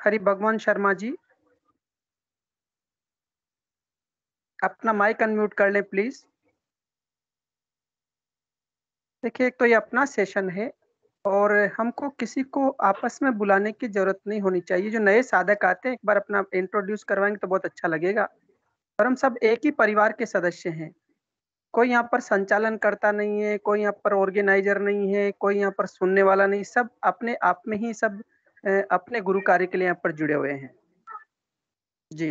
हरि भगवान शर्मा जी, अपना mic unmute कर लें प्लीज। देखिए, एक तो ये अपना सेशन है और हमको किसी को आपस में बुलाने की जरूरत नहीं होनी चाहिए। जो नए साधक आते हैं, एक बार अपना इंट्रोड्यूस करवाएंगे तो बहुत अच्छा लगेगा। और हम सब एक ही परिवार के सदस्य हैं। कोई यहाँ पर संचालन करता नहीं है, कोई यहाँ पर ऑर्गेनाइजर नहीं है, कोई यहाँ पर सुनने वाला नहीं। सब अपने आप में ही सब अपने गुरु कार्य के लिए यहाँ पर जुड़े हुए हैं। जी,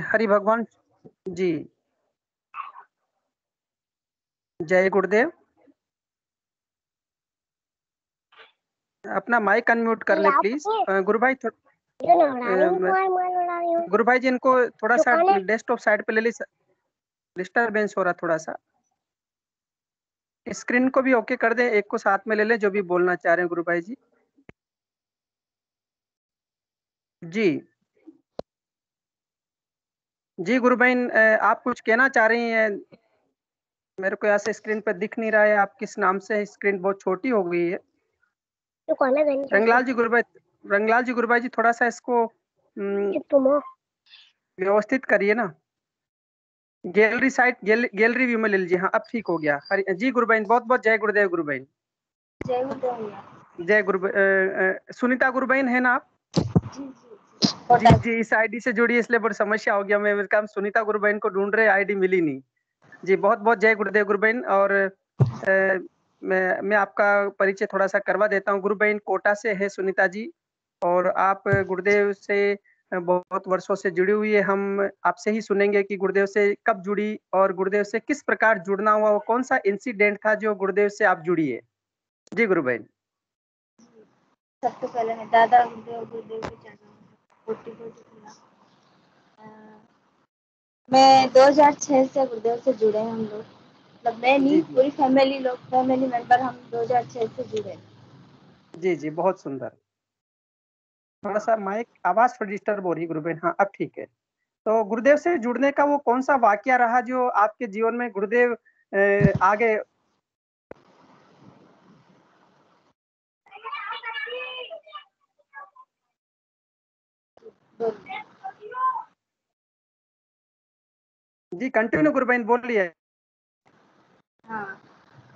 हरि भगवान जी, जय गुरुदेव। अपना माइक अनम्यूट कर ले प्लीज। गुरु भाई गुरु भाई जी, इनको थोड़ा सा डेस्कटॉप साइड पे ले ली, डिस्टरबेंस हो रहा थोड़ा सा। स्क्रीन को भी ओके कर दे, एक को साथ में ले ले जो भी बोलना चाह रहे हैं गुरु भाई जी। जी जी गुरु भाई, आप कुछ कहना चाह रही हैं? मेरे को यहाँ से स्क्रीन पे दिख नहीं रहा है, आप किस नाम से? स्क्रीन बहुत छोटी हो गई है। रंगलाल जी गुरु भाई, रंगलाल जी गुरु भाई जी, थोड़ा सा इसको व्यवस्थित करिए ना। गैलरी साइड, गैलरी व्यू में ले लीजिए। हाँ, अब ठीक हो गया। जी गुरु भाई, बहुत बहुत जय गुरुदेव गुरु भाई। जय गुरुदेव। जय गुरु। सुनीता गुरु बहन है ना आप? जी जी, इस आईडी से जुड़ी, इसलिए बड़ी समस्या हो गया। मैं काम सुनीता गुरु बहन को ढूंढ रहे, आईडी मिली नहीं। जी, बहुत बहुत जय गुरुदेव गुरु बहन। और मैं आपका परिचय थोड़ा सा करवा देता हूँ। गुरु बहन कोटा से है सुनीता जी, और आप गुरुदेव से बहुत वर्षों से जुड़ी हुई है। हम आपसे ही सुनेंगे कि गुरुदेव से कब जुड़ी और गुरुदेव से किस प्रकार जुड़ना हुआ, वो कौन सा इंसिडेंट था जो गुरुदेव से आप जुड़ी है। जी गुरु बहन। सबसे पहले मैं दादा गुरुदेव के चरणों में कोटि कोटि प्रणाम। मैं 2006 से गुरुदेव से जुड़े हैं हम लोग, मतलब मैं नहीं, पूरी फैमिली मेंबर हम 2006 से जुड़े। जी जी, बहुत सुंदर। थोड़ा सा माइक आवाज थोड़ी डिस्टर्ब हो रही है गुरु बहन। हाँ, अब ठीक है। तो गुरुदेव से जुड़ने का वो कौन सा वाकया रहा जो आपके जीवन में गुरुदेव आगे? जी कंटिन्यू गुरु बहन, बोलिए। हाँ,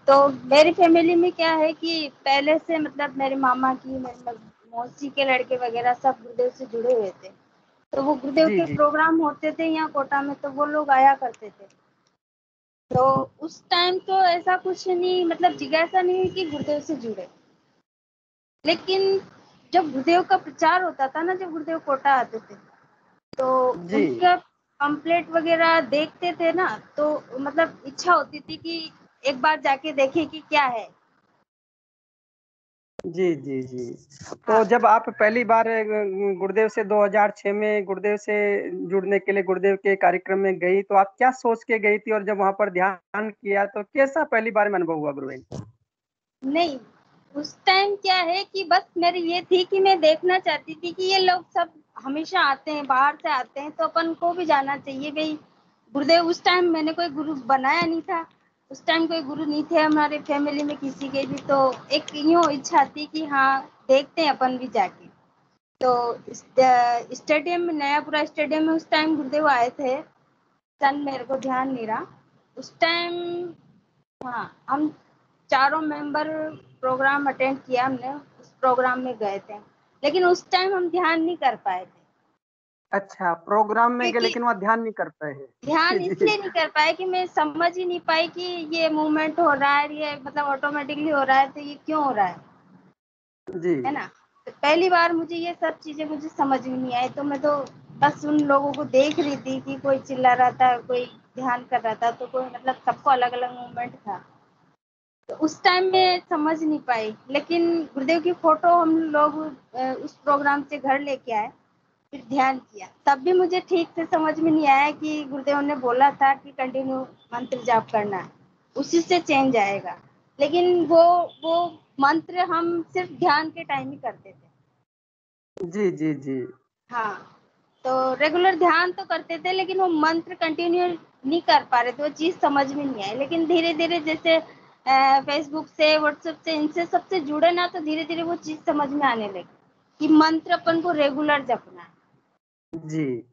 तो मेरी फैमिली में क्या है कि पहले से मतलब मेरे मामा की, मतलब मौसी के लड़के वगैरह सब गुरुदेव से जुड़े हुए थे। तो वो गुरुदेव के प्रोग्राम होते थे यहाँ कोटा में, तो वो लोग आया करते थे। तो उस टाइम तो ऐसा कुछ नहीं, मतलब जिज्ञासा नहीं कि गुरुदेव से जुड़े। लेकिन जब गुरुदेव का प्रचार होता था ना, जब गुरुदेव कोटा आते थे, तो उनका पंपलेट वगैरह देखते थे ना, तो मतलब इच्छा होती थी कि एक बार जाके देखें कि क्या है। जी जी जी। तो जब आप पहली बार गुरुदेव से 2006 में गुरुदेव से जुड़ने के लिए गुरुदेव के कार्यक्रम में गई, तो आप क्या सोच के गई थी? और जब वहां पर ध्यान किया तो कैसा पहली बार में अनुभव हुआ गुरु बहन? नहीं, उस टाइम क्या है कि बस मेरी ये थी कि मैं देखना चाहती थी कि ये लोग सब हमेशा आते हैं, बाहर से आते हैं, तो अपन को भी जाना चाहिए भाई। गुरुदेव, उस टाइम मैंने कोई गुरु बनाया नहीं था, उस टाइम कोई गुरु नहीं थे हमारे फैमिली में किसी के भी। तो एक यूँ इच्छा थी कि हाँ, देखते हैं अपन भी जाके। तो स्टेडियम में, नयापुरा स्टेडियम में उस टाइम गुरुदेव आए थे। सन मेरे को ध्यान नहीं रहा उस टाइम। हाँ, हम चारों मेंबर प्रोग्राम अटेंड किया हमने, उस प्रोग्राम में गए थे, लेकिन उस टाइम हम ध्यान नहीं कर पाए थे। अच्छा, प्रोग्राम में गए लेकिन वहाँ ध्यान नहीं कर पाए हैं। ध्यान इसलिए नहीं कर पाए कि मैं समझ ही नहीं पाई कि ये मूवमेंट हो रहा है, ये मतलब ऑटोमेटिकली हो रहा है, तो ये क्यों हो रहा है जी, है ना। तो पहली बार मुझे ये सब चीजें मुझे समझ में नहीं आई। तो मैं तो बस उन लोगों को देख रही थी कि कोई चिल्ला रहा था, कोई ध्यान कर रहा था, तो कोई मतलब सबको अलग अलग मूवमेंट था। तो उस टाइम में समझ नहीं पाई, लेकिन गुरुदेव की फोटो हम लोग उस प्रोग्राम से घर लेके आए, फिर ध्यान किया, तब भी मुझे ठीक से समझ में नहीं आया कि गुरुदेव ने बोला था कि कंटिन्यू मंत्र जाप करना है, उसी से चेंज आएगा। लेकिन वो मंत्र हम सिर्फ ध्यान के टाइम ही करते थे। जी जी जी। हाँ, तो रेगुलर ध्यान तो करते थे, लेकिन वो मंत्र कंटिन्यू नहीं कर पा रहे थे, वो चीज समझ में नहीं आई। लेकिन धीरे धीरे जैसे फेसबुक से, व्हाट्सएप से, इनसे सबसे जुड़े ना, तो धीरे धीरे वो चीज समझ में आने लगी कि मंत्र अपन को रेगुलर जपना है। जी।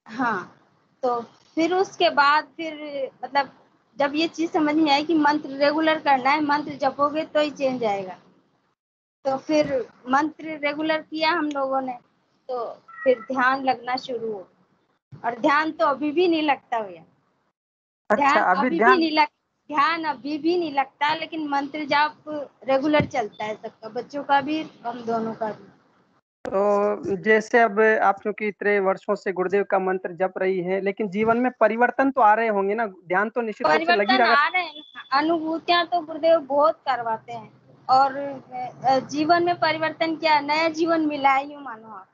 हाँ, तो फिर उसके बाद फिर मतलब जब ये चीज समझ में आई कि मंत्र रेगुलर करना है, मंत्र जपोगे तो ही चेंज आएगा, तो फिर मंत्र रेगुलर किया हम लोगों ने, तो फिर ध्यान लगना शुरू हो। और ध्यान तो अभी भी नहीं लगता भैया, अच्छा, ध्यान अभी अभी भी ध्यान। नहीं लग ध्यान अभी भी नहीं लगता, लेकिन मंत्र जाप रेगुलर चलता है सबका, बच्चों का भी, हम दोनों का भी। तो जैसे अब आप क्योंकि इतने वर्षों से गुरुदेव का मंत्र जप रही है, लेकिन जीवन में परिवर्तन तो आ रहे होंगे ना, ध्यान तो निश्चित रूप से लगी परिवर्तन रहेगा। आ रहे हैं, अनुभूतियां तो गुरुदेव बहुत करवाते हैं, और जीवन में परिवर्तन क्या, नया जीवन मिला है, यूं मानो आप।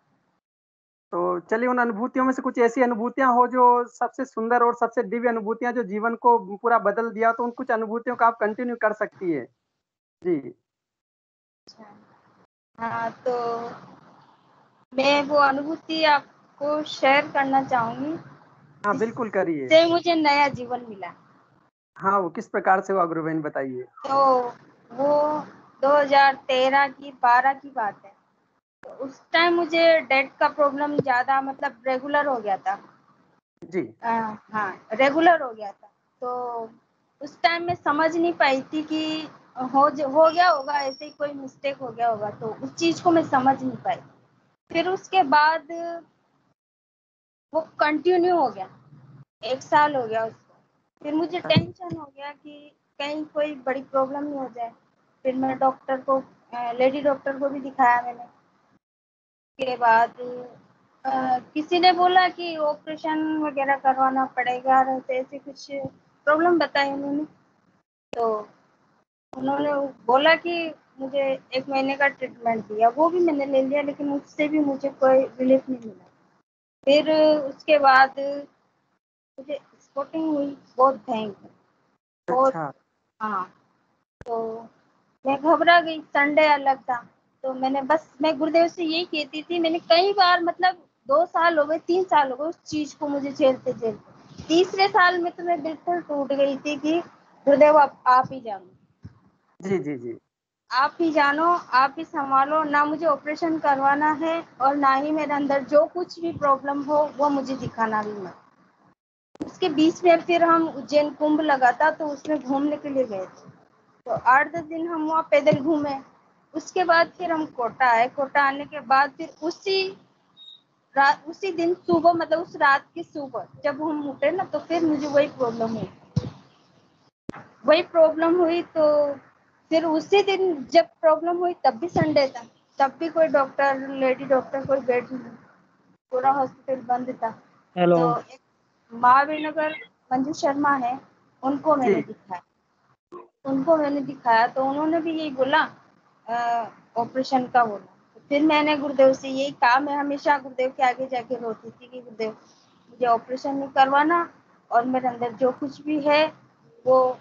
तो चलिए, उन अनुभूतियों में से कुछ ऐसी अनुभूतियां हो जो सबसे सुंदर और सबसे दिव्य अनुभूतियां जो जीवन को पूरा बदल दिया, तो उन कुछ अनुभूतियों का आप कंटिन्यू कर सकती है। जी। अच्छा, हाँ, तो मैं वो अनुभूति आपको शेयर करना चाहूंगी, हाँ, बिल्कुल करिए। जिससे मुझे नया जीवन मिला। हाँ, वो किस प्रकार से हुआ गुरुबहन, बताइए। तो वो 2013 की 12 की बात है। तो उस टाइम मुझे डेट का प्रॉब्लम ज्यादा मतलब रेगुलर हो गया था। जी। हाँ, रेगुलर हो गया था। तो उस टाइम मैं समझ नहीं पाई थी कि हो गया होगा, ऐसे ही कोई मिस्टेक हो गया होगा, तो उस चीज को मैं समझ नहीं पाई। फिर उसके बाद वो कंटिन्यू हो गया, 1 साल हो गया उसको। फिर मुझे टेंशन हो गया कि कहीं कोई बड़ी प्रॉब्लम नहीं हो जाए। फिर मैं डॉक्टर को, लेडी डॉक्टर को भी दिखाया मैंने। के बाद किसी ने बोला कि ऑपरेशन वगैरह करवाना पड़ेगा, और ऐसे ऐसे कुछ प्रॉब्लम बताई उन्होंने। तो उन्होंने बोला कि मुझे 1 महीने का ट्रीटमेंट दिया, वो भी मैंने ले लिया, लेकिन उससे भी मुझे कोई रिलीफ नहीं मिला। फिर उसके बाद मुझे स्पॉटिंग हुई, बहुत भयंकर, बहुत। अच्छा। हाँ, तो मैं घबरा गई, संडे अलग था। तो मैं गुरुदेव से यही कहती थी, मैंने कई बार मतलब 2 साल हो गए, 3 साल हो गए उस चीज को मुझे झेलते झेलते। तीसरे साल में तो मैं बिल्कुल टूट गई थी कि गुरुदेव आप ही जानो, जी, जी, जी। आप ही जानो, आप ही संभालो ना, मुझे ऑपरेशन करवाना है, और ना ही मेरे अंदर जो कुछ भी प्रॉब्लम हो वो मुझे दिखाना भी मत। उसके बीच में फिर हम उज्जैन कुंभ लगा था, तो उसमें घूमने के लिए गए थे। तो 8-10 दिन हम वहाँ पैदल घूमे। उसके बाद फिर हम कोटा आए। कोटा आने के बाद फिर उसी दिन सुबह, मतलब उस रात की सुबह जब हम उठे ना, तो फिर मुझे वही प्रॉब्लम हुई। तो फिर उसी दिन जब प्रॉब्लम हुई, तब भी संडे था, तब भी कोई डॉक्टर, लेडी डॉक्टर कोई बैठ नहीं, पूरा हॉस्पिटल बंद था। हेलो। तो एक महावीर नगर मंजू शर्मा है, उनको मैंने जी। दिखाया। तो उन्होंने भी यही बोला, ऑपरेशन का बोला। तो फिर मैंने गुरुदेव से यही कहा, मैं हमेशा गुरुदेव के आगे जाके रोती थी कि गुरुदेव मुझे ऑपरेशन नहीं करवाना, और मेरे अंदर जो कुछ भी है वो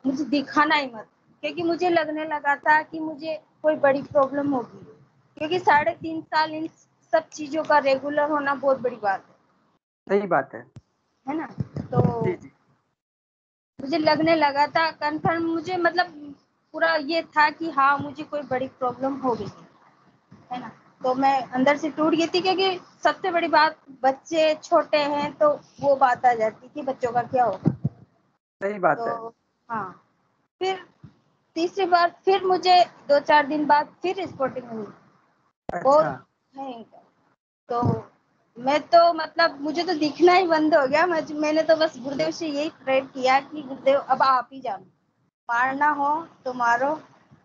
मुझे दिखाना ही मत, क्योंकि मुझे लगने लगा था कि मुझे कोई बड़ी प्रॉब्लम होगी, क्योंकि 3.5 साल इन सब चीजों का रेगुलर होना बहुत बड़ी बात सही बात है। है ना। तो जी, जी। मुझे लगने लगा था कंफर्म, मुझे मतलब पूरा ये था कि हाँ, मुझे कोई बड़ी प्रॉब्लम हो गई है ना। तो मैं अंदर से टूट गई थी, क्योंकि सबसे बड़ी बात, बच्चे छोटे हैं, तो वो बात आ जाती कि बच्चों का क्या होगा। सही बात है। तो हाँ, फिर तीसरी बार फिर मुझे 2-4 दिन बाद फिर स्पॉटिंग हुई, बहुत अच्छा। भयंकर। तो मैं तो मतलब मुझे तो दिखना ही बंद हो गया। मैंने तो बस गुरुदेव से यही प्रे किया कि गुरुदेव अब आप ही जानो, मारना हो तो मारो,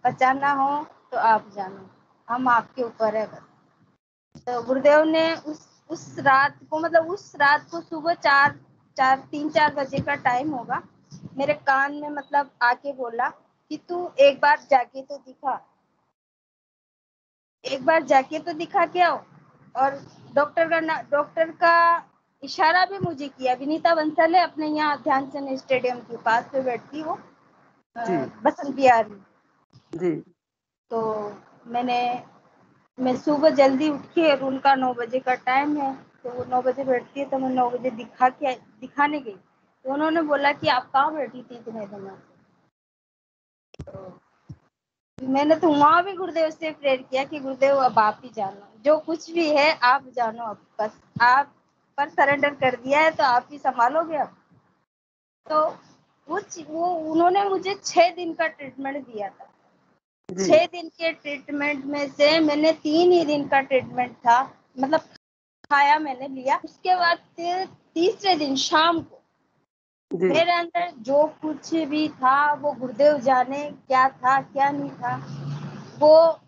बचाना हो तो आप जानो, हम आपके ऊपर है बस। तो गुरुदेव ने उस रात को सुबह 3-4 बजे का टाइम होगा, मेरे कान में मतलब आके बोला कि तू एक बार जाके तो दिखा के आओ। और डॉक्टर का इशारा भी मुझे किया। विनीता बंसल है, अपने यहाँ ध्यानचंद स्टेडियम के पास पे बैठती हो, जी, बसंत बिहार में। जी। तो मैंने मैं सुबह जल्दी उठ के, और उनका 9 बजे का टाइम है, तो वो 9 बजे बैठती है, तो मैं 9 बजे दिखाने गई। तो उन्होंने बोला कि आप कहाँ बैठी थी इतने दिनों से। तो मैंने तो वहाँ भी गुरुदेव से प्रेयर किया कि गुरुदेव अब आप ही जानो, जो कुछ भी है आप जानो, अब बस आप पर सरेंडर कर दिया है तो आप ही संभालोगे अब। तो वो उन्होंने मुझे 6 दिन का ट्रीटमेंट दिया था। जी 6 दिन के ट्रीटमेंट में से मैंने 3 ही दिन का ट्रीटमेंट था, मतलब खाया मैंने लिया। उसके बाद फिर तीसरे दिन शाम को जी मेरे अंदर जो कुछ भी था वो गुरुदेव जाने क्या था क्या नहीं था, वो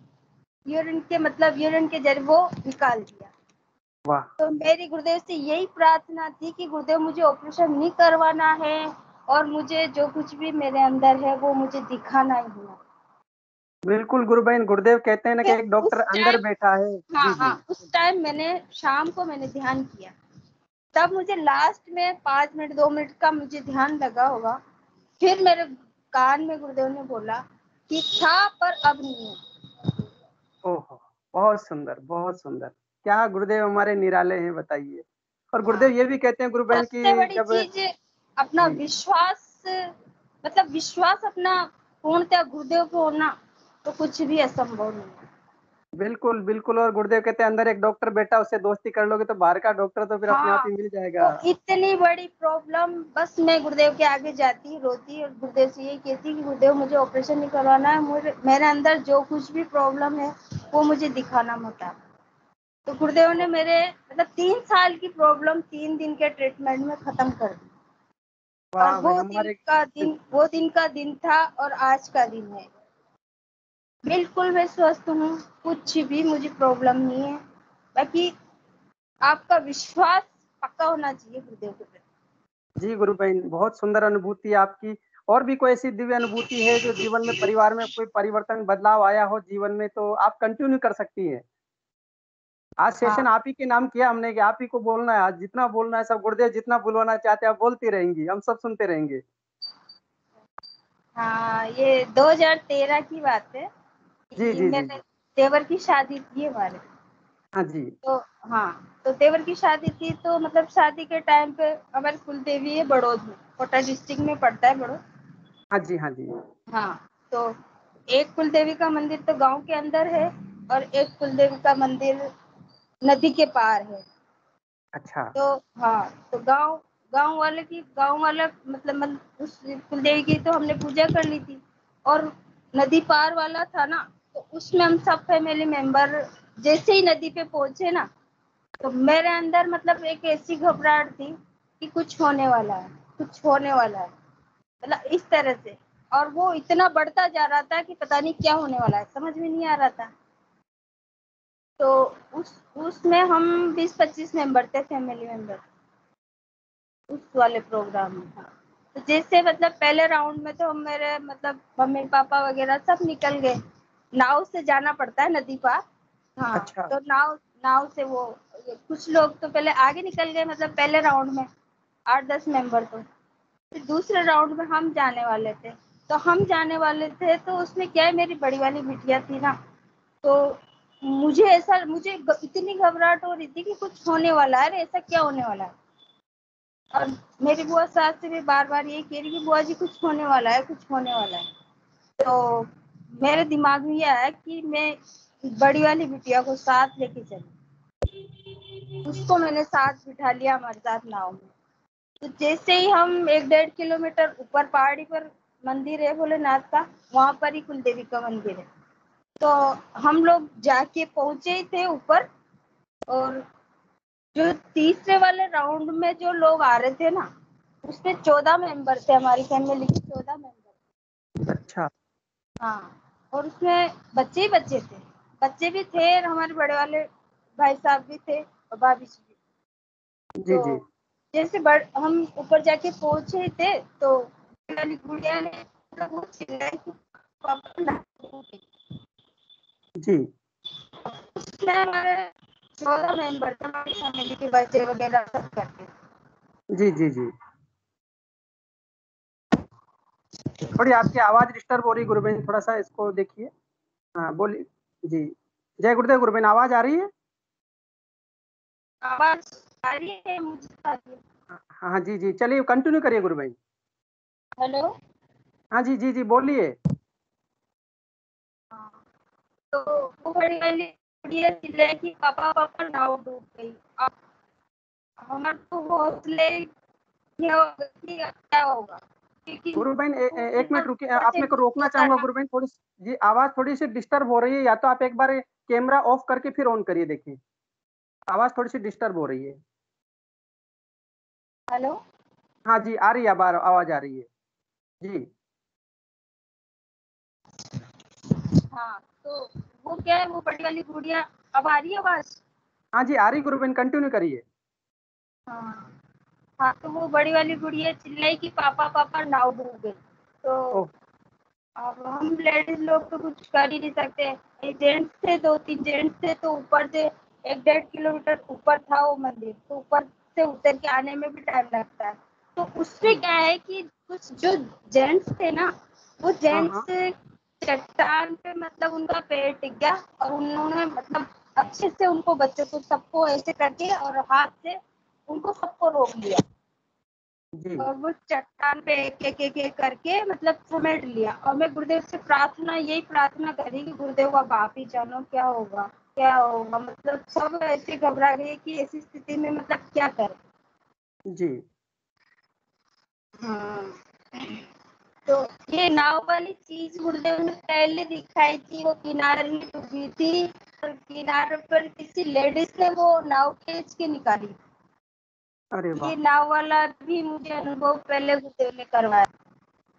यूरिन के जरिए वो निकाल दिया। वाह तो मेरी गुरुदेव से यही प्रार्थना थी कि गुरुदेव मुझे ऑपरेशन नहीं करवाना है और मुझे जो कुछ भी मेरे अंदर है वो मुझे दिखाना ही है। बिल्कुल गुरु बहन, गुरुदेव कहते हैं ना कि फिर एक डॉक्टर उस अंदर टाइम, बैठा है। हाँ जी जी हाँ, उस टाइम मैंने शाम को मैंने ध्यान किया, तब मुझे लास्ट में 5 मिनट 2 मिनट का मुझे ध्यान लगा होगा। फिर मेरे कान में गुरुदेव ने बोला कि था पर अब नहीं है। ओहो, बहुत सुंदर बहुत सुंदर। क्या गुरुदेव हमारे निराले हैं, बताइए। और गुरुदेव हाँ, ये भी कहते हैं गुरु बहन सबसे की बड़ी जब चीज अपना जी विश्वास, मतलब विश्वास अपना पूर्णतः गुरुदेव पे होना, तो कुछ भी असंभव नहीं है। बिल्कुल बिल्कुल। और गुरुदेव कहते हैं अंदर एक डॉक्टर बैठा, उससे दोस्ती कर लोगे तो बाहर का डॉक्टर तो फिर अपने आप हाँ, ही मिल जाएगा। तो इतनी बड़ी प्रॉब्लम, बस मैं गुरुदेव के आगे जाती रोती और गुरुदेव से यही कहती कि गुरुदेव मुझे ऑपरेशन नहीं करवाना है, मुझे मेरे अंदर जो कुछ भी प्रॉब्लम है वो मुझे दिखाना मत आप। तो गुरुदेव ने मेरे मतलब 3 साल की प्रॉब्लम 3 दिन के ट्रीटमेंट में खत्म कर दी। और वाह भाई हमारे। वो दिन का दिन था और आज का दिन है। बिल्कुल मैं स्वस्थ हूँ, कुछ भी मुझे प्रॉब्लम नहीं है। बाकी आपका विश्वास पक्का होना चाहिए गुरुदेव के प्रति। जी गुरु बहन, बहुत सुंदर अनुभूति है आपकी। और भी कोई ऐसी दिव्य अनुभूति है जो जीवन में, परिवार में कोई परिवर्तन बदलाव आया हो जीवन में, तो आप कंटिन्यू कर सकती हैं। आज सेशन हाँ आप ही के नाम किया हमने कि आप ही को बोलना है, आज जितना बोलना है सब गुरुदेव जितना बुलवाना चाहते हैं आप बोलती रहेंगी, हम सब सुनते रहेंगे। हाँ, ये 2013 की बात है जी कि जी जी मेरे जी। देवर की शादी थी हमारे। हाँ जी तो हाँ, तो देवर की शादी थी, तो मतलब शादी के टाइम पे हमारी कुल देवी है बड़ौद में, कोटा डिस्ट्रिक्ट में पड़ता है बड़ौद। हाँ जी हाँ जी। हाँ, तो एक कुल देवी का मंदिर तो गांव के अंदर है और एक कुल देवी का मंदिर नदी के पार है। अच्छा तो हाँ, तो गांव वाला मतलब उस कुल देवी की तो हमने पूजा कर ली थी। और नदी पार वाला था ना, तो उसमें हम सब फैमिली मेंबर जैसे ही नदी पे पहुंचे ना, तो मेरे अंदर मतलब एक ऐसी घबराहट थी कि कुछ होने वाला है, कुछ होने वाला है, मतलब इस तरह से। और वो इतना बढ़ता जा रहा था कि पता नहीं क्या होने वाला है, समझ में नहीं आ रहा था। तो उसमें हम 20-25 मेंबर थे, फैमिली मेंबर, उस वाले प्रोग्राम में। हाँ, तो जैसे मतलब पहले राउंड में तो मेरे मतलब मम्मी पापा वगैरह सब निकल गए। नाव से जाना पड़ता है नदी पार। हाँ, अच्छा। तो नाव नाव से वो कुछ लोग तो पहले आगे निकल गए, मतलब पहले राउंड में 8-10 मेंबर। तो फिर दूसरे राउंड में हम जाने वाले थे। तो हम जाने वाले थे तो उसमें क्या है, मेरी बड़ी वाली बिटिया थी ना, तो मुझे इतनी घबराहट हो रही थी कि कुछ होने वाला है, ऐसा क्या होने वाला है। और मेरी बुआ सास से भी बार बार यही कह रही कि बुआ जी कुछ होने वाला है, कुछ होने वाला है। तो मेरे दिमाग में ये आया कि मैं बड़ी वाली बिटिया को साथ लेके चली, उसको मैंने साथ बिठा लिया हमारे साथ नाव में। तो जैसे ही हम 1-1.5 किलोमीटर ऊपर पहाड़ी पर मंदिर है भोलेनाथ का, वहां पर ही कुल देवी का मंदिर है। तो हम लोग जाके पहुंचे ही थे ऊपर। और जो तीसरे वाले राउंड में जो लोग आ रहे थे ना, उसमें 14 मेंबर थे, हमारी फैमिली के 14 मेंबर। अच्छा। हाँ, और उसमें बच्चे ही बच्चे थे, बच्चे भी थे और हमारे बड़े वाले भाई साहब भी थे और भाभी जी भी। जी तो जी जैसे हम ऊपर जाके पहुंचे थे, तो वाली गुड़िया ने मतलब वो चिल्लाई कि पापा नहा लो। जी उसमें हमारे 14 मेंबर थे, हमारी फैमिली के बच्चे वगैरह सब करके। जी जी जी। थोड़ी आपकी आवाज डिस्टर्ब हो रही गुरु बहन, थोड़ा सा इसको देखिए। हाँ बोलिए। जी। जय गुरुदेव गुरु बहन, आवाज आ रही है। आवाज आ रही है मुझे आ रही है। हाँ हाँ जी जी, चलिए कंटिन्यू करिए गुरु बहन। हेलो। हाँ जी जी जी बोलिए। हाँ, तो वो बड़ी वाली गुड़िया चिल्लाई कि पापा पापा नाव डूब गई। अब हमारे तो हौसले क्या होगा कि क्या होगा, क्योंकि गुरु बहन वो एक मिनट रुकिए, ऊपर आप से मेरे को नीचे रोकना चाहूंगा उतरना। गुरु बहन, थोड़ी जी आवाज थोड़ी सी डिस्टर्ब हो रही है, या तो आप एक बार कैमरा ऑफ करके फिर ऑन करिए, देखिए आवाज थोड़ी सी डिस्टर्ब हो रही है। हेलो। हाँ जी, आ रही है, आवाज आ रही है जी। हाँ, तो वो क्या है, वो बड़ी वाली गुड़िया, अब आ रही है आवाज? हाँ जी, आ रही गुरु बहन, कंटिन्यू करिए। हाँ। हाँ, तो वो बड़ी वाली गुड़िया चिल्लाई कि पापा पापा नाव डूब गई। तो ओ, अब हम लेडीज लोग तो कुछ कर ही नहीं सकते। ये जेंट्स थे, 2-3 जेंट्स थे, तो ऊपर से 1-1.5 किलोमीटर ऊपर था वो मंदिर, तो ऊपर से उतर के आने में भी टाइम लगता है। तो उससे जी, क्या है कि कुछ जो जेंट्स थे ना, वो हाँ हाँ जेंट्स चट्टान पे मतलब उनका पैर टिक गया, और उन्होंने मतलब अच्छे से उनको बच्चों को सबको ऐसे करके और हाथ से उनको सबको रोक लिया, जी और वो चट्टान पे एक करके मतलब समेट लिया। और मैं गुरुदेव से यही प्रार्थना करी कि गुरुदेव अब आप ही जानो क्या होगा, क्या होगा। मतलब सब ऐसे घबरा गए कि ऐसी स्थिति में मतलब क्या करें। जी। हाँ, तो ये नाव वाली चीज गुरुदेव ने पहले दिखाई थी, वो किनारे में डूबी थी, और किनारे पर किसी लेडीज ने वो नाव खींच के निकाली। अरे ये वाह। नाव वाला भी मुझे अनुभव पहले गुरुदेव ने करवाया।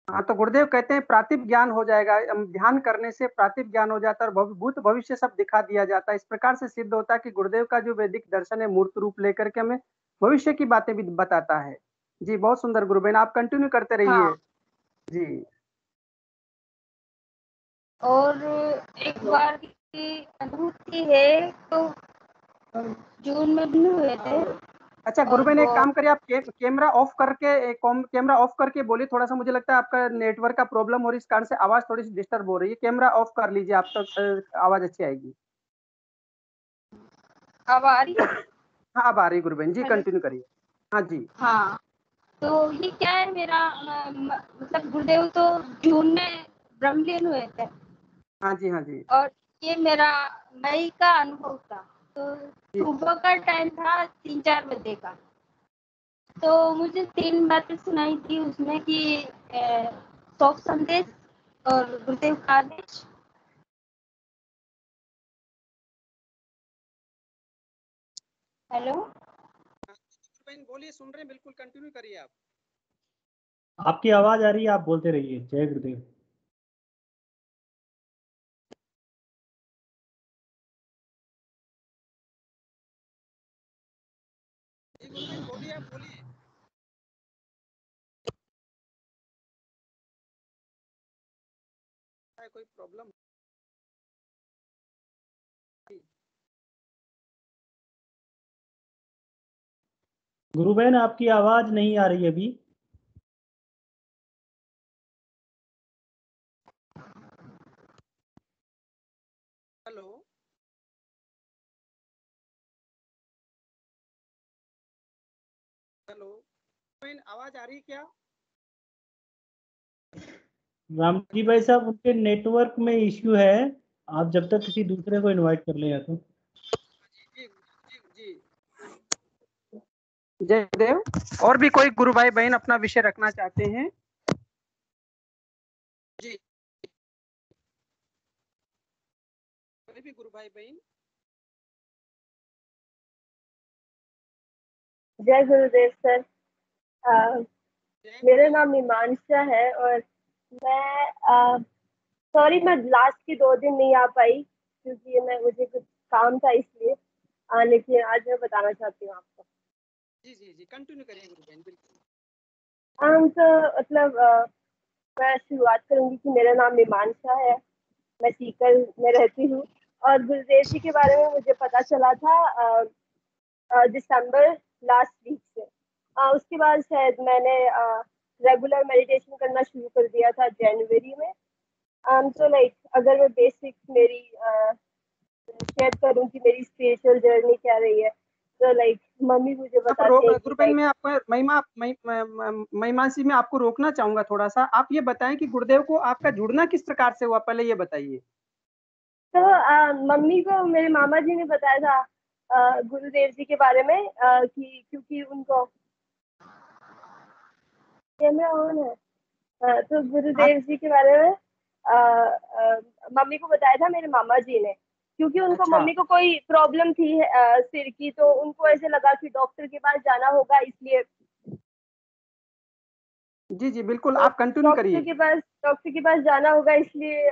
हाँ, तो गुरुदेव कहते हैं प्रातिभ ज्ञान हो जाएगा, ध्यान करने से प्रातिभ ज्ञान हो जाता है और भूत भविष्य सब दिखा दिया जाता है। इस प्रकार से सिद्ध होता है कि गुरुदेव का जो वैदिक दर्शन है मूर्त रूप लेकर के हमें भविष्य की बातें भी बताता है। जी बहुत सुंदर गुरु बहन, आप कंटिन्यू करते रहिए। हाँ, जी और एक बार की अनुभूति है, तो जून में भी हुए थे। अच्छा गुरु और बहन, वो एक काम करिए, आप कैमरा ऑफ करके कैमरा ऑफ करके बोलिए थोड़ा सा, मुझे लगता है आपका नेटवर्क का प्रॉब्लम हो रही है, इस कारण से आवाज थोड़ी सी डिस्टर्ब हो रही है। कैमरा ऑफ कर लीजिए, आप तक आवाज अच्छी आएगी। अब आ रही है। हाँ अब आ रही है गुरु बहन जी, हेलो। कंटिन्यू करिए। हाँ जी। हाँ, तो ये क्या है मेरा मतलब गुरुदेव तो जून में ब्रह्मलीन हुए थे, हाँ जी। हाँ जी। और ये मेरा मई का अनुभव था। तो जी सुबह का टाइम था 3-4 बजे का। तो मुझे 3 बातें सुनाई थी उसमें कि शोक संदेश और गुरुदेव का आदेश। हेलो। बहन बोलिए, सुन रहे हैं, बिल्कुल कंटिन्यू करिए आप। आपकी आवाज आ रही है, आप बोलते रहिए। जय गुरुदेव। जी गुरु बहन बोलिए, आप बोलिए। है कोई प्रॉब्लम? गुरु बहन आपकी आवाज नहीं आ रही अभी। हेलो। हेलो बहन, आवाज आ रही है क्या? राम जी भाई साहब, उनके नेटवर्क में इश्यू है। आप जब तक किसी दूसरे को इनवाइट कर लें या तो। जी जी जी। जय देव। और भी कोई गुरु भाई बहन अपना विषय रखना चाहते हैं? जी, कोई भी गुरु भाई बहन? जय गुरुदेव सर। जय मेरा गुरुदेव। नाम मीमांसा है, और मैं सॉरी मैं लास्ट के 2 दिन नहीं आ पाई, क्योंकि मुझे कुछ काम था इसलिए। लेकिन आज मैं बताना चाहती हूँ आपको। जी जी जी, कंटिन्यू करिए गुरु बहन, बिल्कुल। तो मतलब मैं शुरुआत करूंगी कि मेरा नाम मीमांसा है। मैं सीकर में रहती हूँ, और गुरुदेव जी के बारे में मुझे पता चला था दिसंबर लास्ट वीक से। उसके बाद शायद मैंने रेगुलर मेडिटेशन करना शुरू कर दिया था जनवरी में। तो लाइक अगर मैं बेसिक मेरी शेयर करूँ कि मेरी स्पिरिचुअल जर्नी क्या रही है, तो लाइक मम्मी मुझे यहाँ पर बताते हैं कि गुरु बहन, लाइक मैं आपको महिमांशी में आपको रोकना चाहूंगा थोड़ा सा। आप ये बताएं कि गुरुदेव को आपका जुड़ना किस प्रकार से हुआ, पहले ये बताइए। तो मम्मी को मेरे मामा जी ने बताया था गुरुदेव जी के बारे में, कि क्योंकि उनको कैमरा ऑन है। तो हाँ। गुरुदेव जी के बारे में मम्मी को बताया था मेरे मामा जी ने, क्योंकि उनको अच्छा। मम्मी को कोई प्रॉब्लम थी सिर की, तो उनको ऐसे लगा कि डॉक्टर के पास जाना होगा, इसलिए जी जी बिल्कुल, आप कंटिन्यू करिए। डॉक्टर के पास जाना होगा, इसलिए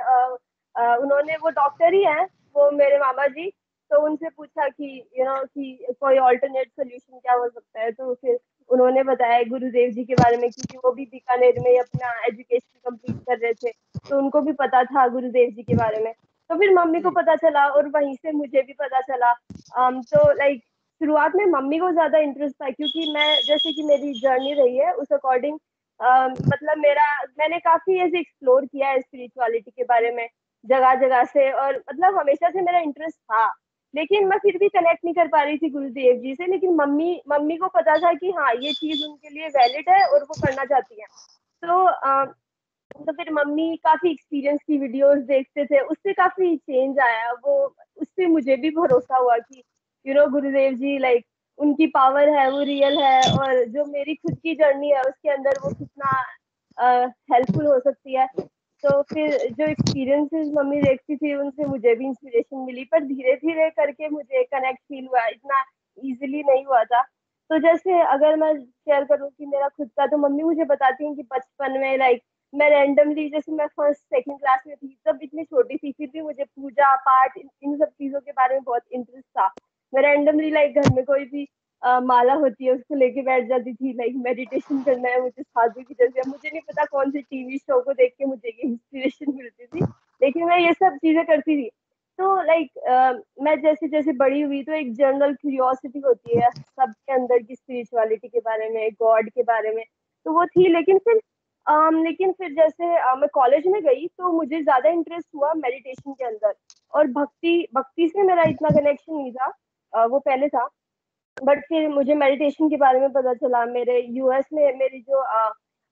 उन्होंने, वो डॉक्टर ही हैं वो मेरे मामा जी, तो उनसे पूछा कि कि कोई ऑल्टरनेट सोल्यूशन क्या हो सकता है, तो फिर उन्होंने बताया गुरुदेव जी के बारे में, क्योंकि वो भी बीकानेर में अपना एजुकेशन कंप्लीट कर रहे थे, तो उनको भी पता था गुरुदेव जी के बारे में। तो फिर मम्मी को जी पता चला और वहीं से मुझे भी पता चला। तो लाइक शुरुआत में मम्मी को ज्यादा इंटरेस्ट था, क्योंकि मैं, जैसे कि मेरी जर्नी रही है उस अकॉर्डिंग, मतलब मैंने काफी ऐसे एक्सप्लोर किया है स्पिरिचुअलिटी के बारे में जगह जगह से, और मतलब हमेशा से मेरा इंटरेस्ट था, लेकिन मैं फिर भी कनेक्ट नहीं कर पा रही थी गुरुदेव जी से। लेकिन मम्मी मम्मी को पता था कि हाँ, ये चीज उनके लिए वैलिड है और वो करना चाहती है। तो तो फिर मम्मी काफी एक्सपीरियंस की वीडियोस देखते थे, उससे काफी चेंज आया। वो उससे मुझे भी भरोसा हुआ कि गुरुदेव जी, लाइक उनकी पावर है, वो रियल है, और जो मेरी खुद की जर्नी है उसके अंदर वो कितना हेल्पफुल हो सकती है। तो फिर जो एक्सपीरियंसेस मम्मी देखती थी उनसे मुझे भी इंस्पिरेशन मिली, पर धीरे धीरे करके मुझे कनेक्ट फील हुआ, इतना इजीली नहीं हुआ था। तो जैसे अगर मैं शेयर करूँ कि मेरा खुद का, तो मम्मी मुझे बताती हैं कि बचपन में, लाइक मैं रैंडमली, जैसे मैं फर्स्ट सेकंड क्लास में थी तब, इतनी छोटी सी, फिर भी मुझे पूजा पाठ इन सब चीजों के बारे में बहुत इंटरेस्ट था। मैं रैंडमली, लाइक घर में कोई भी माला होती है उसको लेके बैठ जाती थी, लाइक मेडिटेशन करना है मुझे साधु की जैसे। मुझे नहीं पता कौन से टीवी शो को देख के मुझे ये इंस्पिरेशन मिलती थी, लेकिन मैं ये सब चीजें करती थी। तो लाइक मैं जैसे जैसे बड़ी हुई, तो एक जनरल क्यूरियोसिटी होती है सबके अंदर की स्पिरिचुअलिटी के बारे में, गॉड के बारे में, तो वो थी। लेकिन फिर जैसे मैं कॉलेज में गई, तो मुझे ज्यादा इंटरेस्ट हुआ मेडिटेशन के अंदर, और भक्ति भक्ति से मेरा इतना कनेक्शन नहीं था, वो पहले था। बट फिर मुझे मेडिटेशन के बारे में पता चला। मेरे यूएस में मेरी जो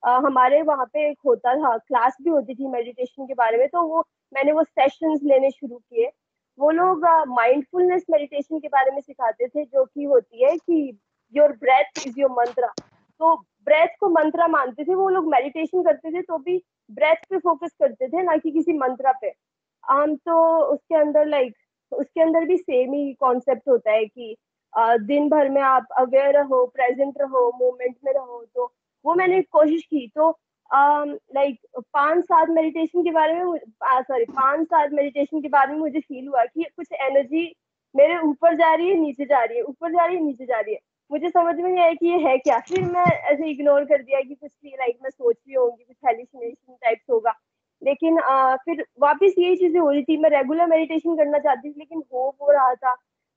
हमारे वहाँ पे एक होता था, क्लास भी होती थी मेडिटेशन के बारे में, तो वो मैंने वो सेशंस लेने शुरू किए। वो लोग माइंडफुलनेस मेडिटेशन के बारे में सिखाते थे, जो कि होती है कि योर ब्रेथ इज योर मंत्रा। तो ब्रेथ को मंत्रा मानते थे वो लोग, मेडिटेशन करते थे तो भी ब्रेथ पे फोकस करते थे, ना कि किसी मंत्रा पे। तो उसके अंदर, लाइक उसके अंदर भी सेम ही कॉन्सेप्ट होता है कि दिन भर में आप अवेयर रहो, प्रेजेंट रहो, मोमेंट में रहो। तो वो मैंने कोशिश की। तो लाइक 5 साल मेडिटेशन के बारे में, सॉरी 5 साल मेडिटेशन के बाद में मुझे फील हुआ कि कुछ एनर्जी मेरे ऊपर जा रही है, नीचे जा रही है, ऊपर जा रही है, नीचे जा रही है। मुझे समझ में नहीं आया कि ये है क्या। फिर मैं ऐसे इग्नोर कर दिया कि कुछ भी, लाइक मैं सोच रही होंगी, कुछ हेलुसिनेशन टाइप्स होगा। लेकिन फिर वापस यही चीजें हो रही थी। मैं रेगुलर मेडिटेशन करना चाहती थी, लेकिन हो रहा था।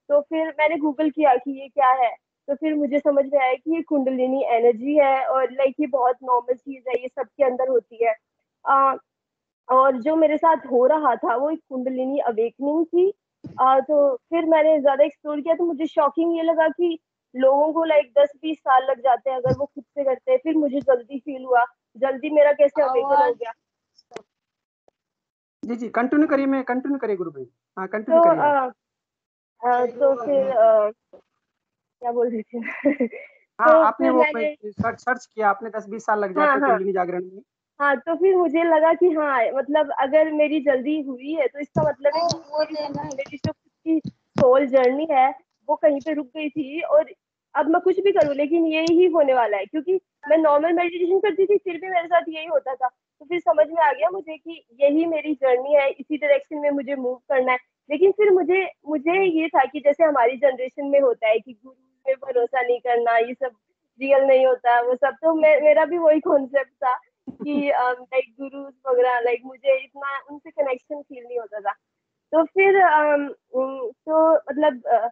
तो फिर मैंने गूगल किया कि ये क्या है। तो फिर मुझे समझ में आया कि ये कुंडलिनी एनर्जी है, और लाइक ये बहुत नॉर्मल चीज है, ये सबके अंदर होती है। अ, और जो मेरे साथ हो रहा था वो एक कुंडलिनी अवेकनिंग थी। तो फिर मैंने ज्यादा एक्सप्लोर किया, तो मुझे शॉकिंग ये लगा कि लोगों को लाइक 10-20 साल लग जाते हैं अगर वो खुद से करते हैं। फिर मुझे जल्दी फील हुआ, जल्दी मेरा कैसे अवेकन हो गया। जी जी कंटिन्यू करिए, मैं कंटिन्यू करिए गुरु भाई। हाँ कंटिन्यू तो करिए आप। तो फिर क्या बोल रही थी मैं? हाँ तो आपने फिर वो मैंने, सर्च सर्च किया, आपने 10-20 साल लग हाँ जाते हैं हाँ कुंडलिनी जागरण में। हाँ, तो फिर मुझे लगा कि हाँ, मतलब अगर मेरी जल्दी हुई है तो इसका मतलब है कि मेरी जो खुद की सोल जर्नी है वो कहीं पे रुक गई थी, और अब मैं कुछ भी करूँ लेकिन यही ही होने वाला है। क्योंकि मैं नॉर्मल मेडिटेशन करती थी, फिर भी मेरे साथ यही होता था। तो फिर समझ में आ गया मुझे कि यही मेरी जर्नी है, इसी डायरेक्शन में मुझे मूव करना है। लेकिन फिर मुझे मुझे ये था कि जैसे हमारी जनरेशन में होता है कि गुरु पे भरोसा नहीं करना, ये सब रियल नहीं होता, वो सब। तो मेरा भी वही कॉन्सेप्ट था कि लाइक गुरुज वगैरह, लाइक मुझे इतना उनसे कनेक्शन फील नहीं होता था। तो फिर तो मतलब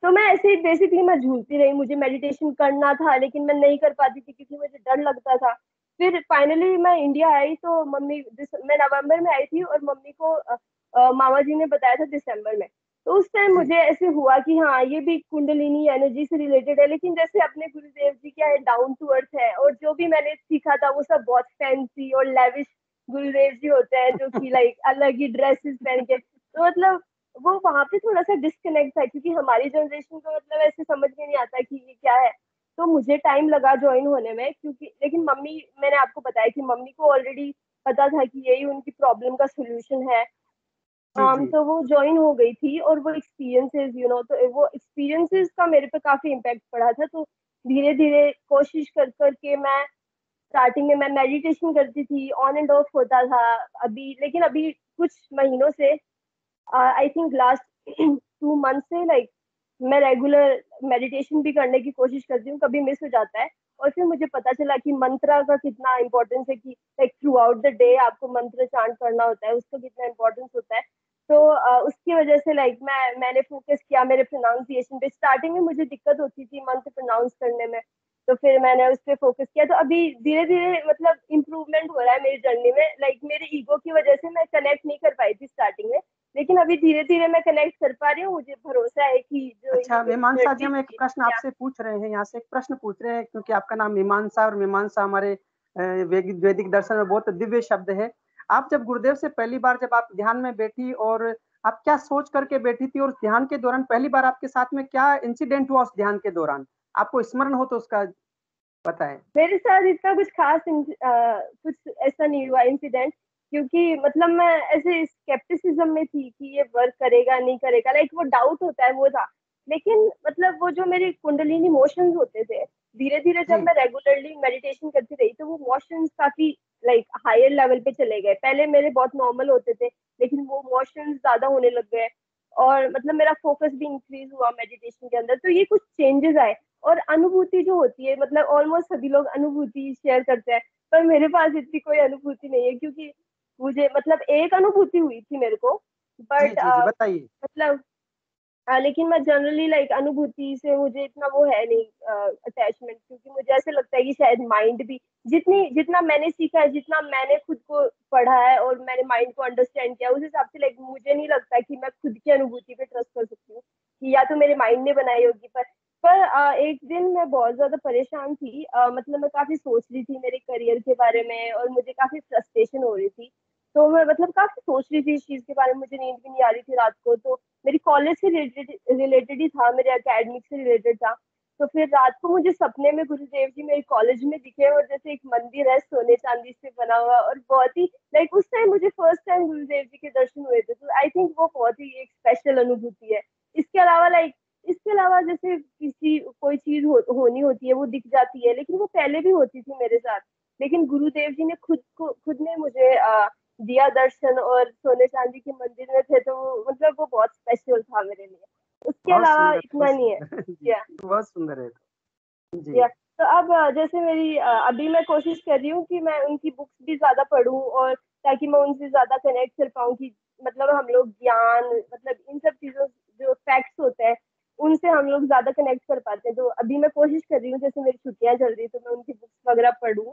तो मैं ऐसे ही बेसिकली मैं झूलती रही। मुझे मेडिटेशन करना था लेकिन मैं नहीं कर पाती थी क्योंकि मुझे डर लगता था। फिर फाइनली मैं इंडिया आई, तो मैं नवंबर में आई थी, और मम्मी को मामा जी ने बताया था दिसंबर में। तो उस टाइम जी मुझे ऐसे हुआ कि हाँ, ये भी कुंडलिनी एनर्जी से रिलेटेड है। लेकिन जैसे अपने गुरुदेव जी क्या है, डाउन टू अर्थ है, और जो भी मैंने सीखा था वो सब बहुत फैंसी और लेविश गुरुदेव जी होते हैं, जो कि लाइक अलग ही ड्रेसेस पहन के। तो मतलब वो वहां पे थोड़ा सा डिस्कनेक्ट था, क्योंकि हमारी जनरेशन को मतलब ऐसे समझ में नहीं आता कि ये क्या है। तो मुझे टाइम लगा ज्वाइन होने में, क्योंकि लेकिन मम्मी, मैंने आपको बताया कि मम्मी को ऑलरेडी पता था कि यही उनकी प्रॉब्लम का सोल्यूशन है। जी जी। तो वो ज्वाइन हो गई थी, और वो एक्सपीरियंसेस तो वो एक्सपीरियंसेस का मेरे पे काफी इम्पैक्ट पड़ा था। तो धीरे धीरे कोशिश कर करके मैं स्टार्टिंग में मैं मेडिटेशन करती थी, ऑन एंड ऑफ होता था। लेकिन अभी कुछ महीनों से, आई थिंक लास्ट 2 मंथ से, लाइक मैं रेगुलर मेडिटेशन भी करने की कोशिश करती हूँ, कभी मिस हो जाता है। और फिर मुझे पता चला कि मंत्रा का कितना इम्पोर्टेंस है, कि like through out the day आपको मंत्र चांट करना होता है, उसका कितना इम्पोर्टेंस होता है। तो उसकी वजह से लाइक मैंने फोकस किया मेरे प्रोनाउंसिएशन पे। स्टार्टिंग में मुझे दिक्कत होती थी मंत्र प्रोनाउंस करने में, तो फिर मैंने उस पर फोकस किया। तो अभी धीरे धीरे मतलब इम्प्रूवमेंट हो रहा है मेरी जर्नी में। लाइक मेरे ईगो की वजह से मैं कनेक्ट नहीं कर पाई थी स्टार्टिंग में, लेकिन अभी धीरे धीरे मैं कनेक्ट कर पा रही हूँ। मुझे भरोसा है कि जो अच्छा ये मेरी मीमांसा जी, जर्नी हम एक थी। प्रश्न आपसे पूछ रहे हैं, यहाँ से एक प्रश्न पूछ रहे हैं, क्योंकि आपका नाम मीमांसा, और मीमांसा हमारे वैदिक वैदिक दर्शन में बहुत दिव्य शब्द है। आप जब गुरुदेव से पहली बार जब आप ध्यान में बैठी, और आप क्या सोच करके बैठी थी, और उस ध्यान के दौरान पहली बार आपके साथ में क्या इंसिडेंट हुआ उस ध्यान के दौरान, आपको स्मरण हो तो उसका बताएं। मेरे साथ इतना कुछ खास कुछ ऐसा नहीं हुआ इंसिडेंट, क्योंकि मतलब मैं ऐसे स्केप्टिसिज्म में थी कि ये वर्क करेगा नहीं करेगा, लाइक वो डाउट होता है वो था। लेकिन मतलब वो जो मेरी कुंडलिनी मोशंस होते थे, धीरे धीरे जब जी मैं रेगुलरली मेडिटेशन करती रही, तो वो मोशंस काफी लाइक हायर लेवल पे चले गए। पहले मेरे बहुत नॉर्मल होते थे, लेकिन वो मोशंस ज्यादा होने लग गए, और मतलब मेरा फोकस भी इंक्रीज हुआ मेडिटेशन के अंदर। तो ये कुछ चेंजेस आए। और अनुभूति जो होती है, मतलब ऑलमोस्ट सभी लोग अनुभूति शेयर करते हैं, पर मेरे पास इतनी कोई अनुभूति नहीं है, क्योंकि मुझे मतलब एक अनुभूति हुई थी मेरे को, जी बट जी जी, बताइए। मतलब लेकिन मैं जनरली लाइक अनुभूति से मुझे इतना वो है नहीं अटैचमेंट, क्योंकि मुझे ऐसे लगता है कि शायद माइंड भी जितना मैंने सीखा है, जितना मैंने खुद को पढ़ा है और मैंने माइंड को अंडरस्टैंड किया, उस हिसाब से लाइक मुझे नहीं लगता कि मैं खुद की अनुभूति पे ट्रस्ट कर सकती हूँ, कि या तो मेरे माइंड ने बनाई होगी। पर एक दिन मैं बहुत ज्यादा परेशान थी, मतलब मैं काफी सोच रही थी मेरे करियर के बारे में, और मुझे काफी फ्रस्ट्रेशन हो रही थी। तो मैं मतलब काफी सोच रही थी इस चीज के बारे में, मुझे नींद भी नहीं आ रही थी रात को। तो मेरी कॉलेज से रिलेटेड ही था, मेरे एकेडमिक से रिलेटेड था। तो फिर रात को मुझे सपने में गुरुदेव जी मेरे कॉलेज में दिखे, और जैसे एक मंदिर है सोने चांदी से बना हुआ, और बहुत ही लाइक उस टाइम मुझे फर्स्ट टाइम गुरुदेव जी के दर्शन हुए थे। तो आई थिंक वो बहुत ही एक स्पेशल अनुभूति है। इसके अलावा इसके अलावा जैसे किसी कोई चीज होनी होती है, वो दिख जाती है, लेकिन वो पहले भी होती थी मेरे साथ। लेकिन गुरुदेव जी ने खुद ने मुझे दिया दर्शन, और सोने चांदी के मंदिर में थे, तो मतलब वो बहुत स्पेशल था मेरे लिए। उसके बहुत अलावा सुंदर, इतना बहुत नहीं है। सुंदर। जी या बहुत सुंदर है। जी या तो अब जैसे मेरी अभी मैं कोशिश कर रही हूँ कि मैं उनकी बुक्स भी ज्यादा पढूं, और ताकि मैं उनसे ज्यादा कनेक्ट कर पाऊँ, कि मतलब हम लोग ज्ञान, मतलब इन सब चीजों, जो फैक्ट्स होते हैं, उनसे हम लोग ज्यादा कनेक्ट कर पाते हैं। तो अभी मैं कोशिश कर रही हूँ, जैसे मेरी छुट्टियां चल रही है, तो मैं उनकी बुक्स वगैरह पढूं,